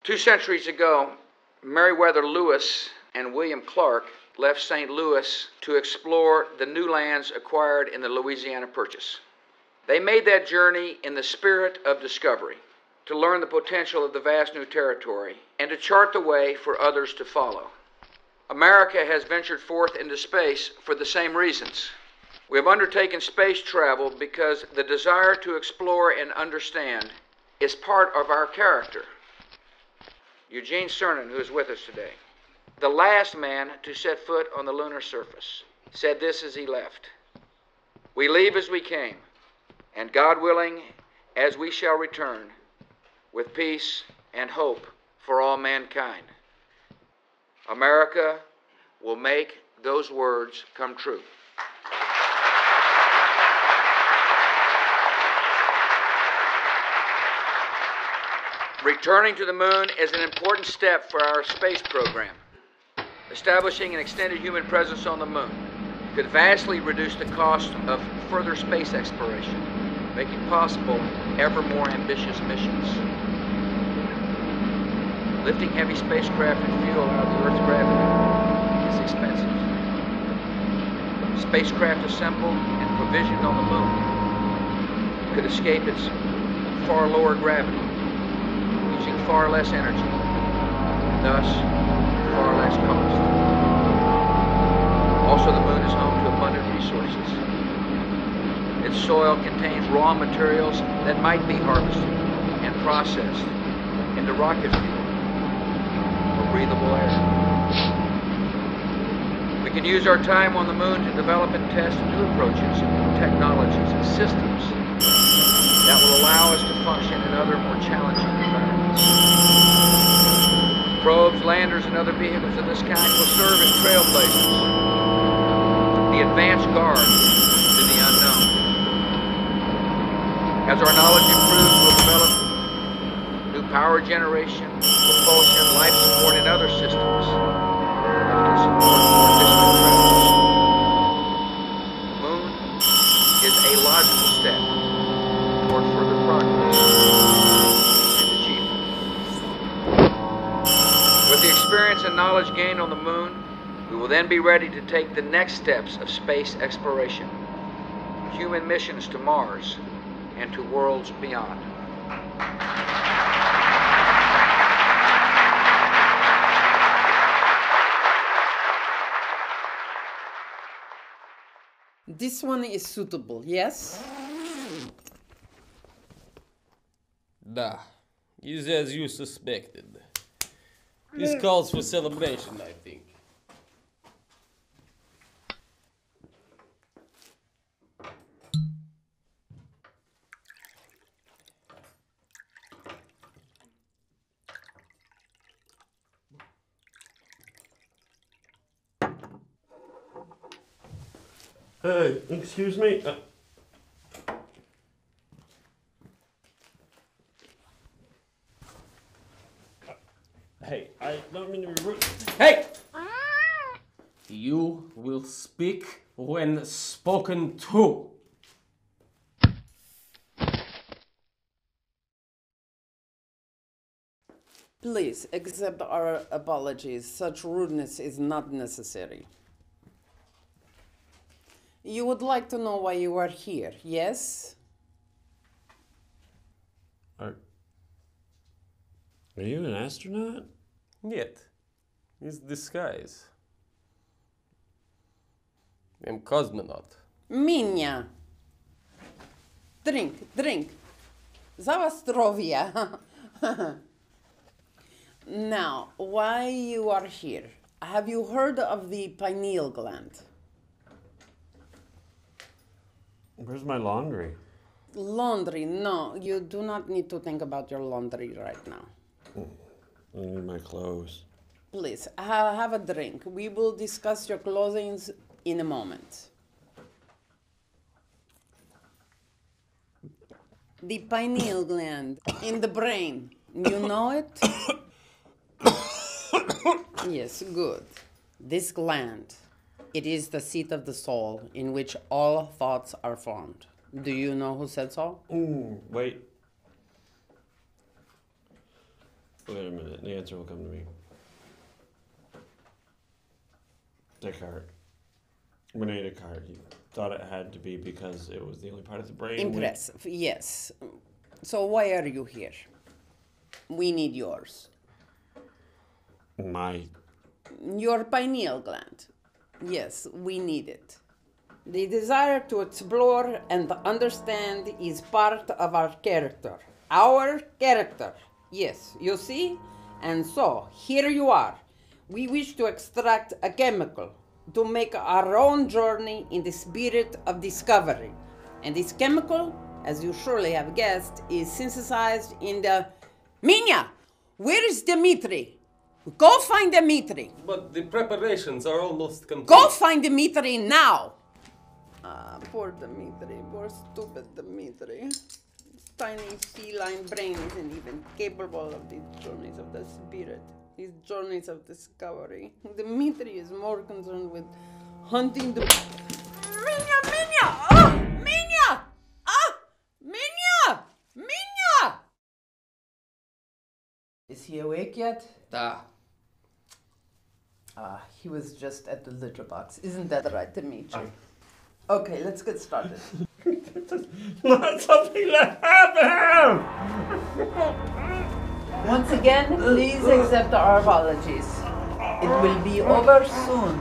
2 centuries ago, Meriwether Lewis and William Clark left St. Louis to explore the new lands acquired in the Louisiana Purchase. They made that journey in the spirit of discovery, to learn the potential of the vast new territory, and to chart the way for others to follow. America has ventured forth into space for the same reasons. We have undertaken space travel because the desire to explore and understand is part of our character. Eugene Cernan, who is with us today, the last man to set foot on the lunar surface, said this as he left: "We leave as we came, and God willing, as we shall return, with peace and hope for all mankind." America will make those words come true. Returning to the moon is an important step for our space program. Establishing an extended human presence on the moon could vastly reduce the cost of further space exploration, making possible ever more ambitious missions. Lifting heavy spacecraft and fuel out of the Earth's gravity is expensive. Spacecraft assembled and provisioned on the moon could escape its far lower gravity, using far less energy, and thus far less cost. Also, the moon is home to abundant resources. Its soil contains raw materials that might be harvested and processed into rocket fuel or breathable air. We can use our time on the moon to develop and test new approaches, technologies, and systems that will allow us to function in other more challenging environments. Probes, landers, and other vehicles of this kind will serve as trailblazers, the advance guard to the unknown. As our knowledge improves, we'll develop new power generation, propulsion, life support, and other systems that can support more distant travels. The moon is a logical step toward further progress and achievement. With the experience and knowledge gained on the moon, we will then be ready to take the next steps of space exploration, human missions to Mars and to worlds beyond. This one is suitable, yes? Da, is as you suspected. This calls for celebration, I think. Hey, excuse me? Hey, I don't mean to be rude. Hey! You will speak when spoken to. Please accept our apologies. Such rudeness is not necessary. You would like to know why you are here, yes? Are you an astronaut? Yet, it's disguise. I'm cosmonaut. Minia. Drink. Za zdrowie. Now, why you are here? Have you heard of the pineal gland? Where's my laundry? Laundry, no, you do not need to think about your laundry right now. I need my clothes. Please, have a drink. We will discuss your clothing in a moment. The pineal gland in the brain. You know it? Yes, good. This gland, it is the seat of the soul in which all thoughts are formed. Do you know who said so? Wait. Wait a minute. The answer will come to me. Descartes. Rene Descartes. He thought it had to be because it was the only part of the brain. Impressive, yes. So why are you here? We need yours. Your pineal gland. Yes, we need it. The desire to explore and understand is part of our character. Our character. Yes, you see? And so, here you are. We wish to extract a chemical to make our own journey in the spirit of discovery. And this chemical, as you surely have guessed, is synthesized in the... Minya! Where is Dimitri? Go find Dimitri. But the preparations are almost complete. Go find Dimitri now. Ah, poor Dimitri. Poor stupid Dimitri. His tiny feline brain isn't even capable of these journeys of the spirit. These journeys of discovery. Dimitri is more concerned with hunting the... Minya! Minya! Oh! Minya! Ah! Minya! Minya! Is he awake yet? Da. He was just at the litter box. Isn't that right, Dimitri? Okay, let's get started. Let something happen! Once again, please accept our apologies. It will be over soon.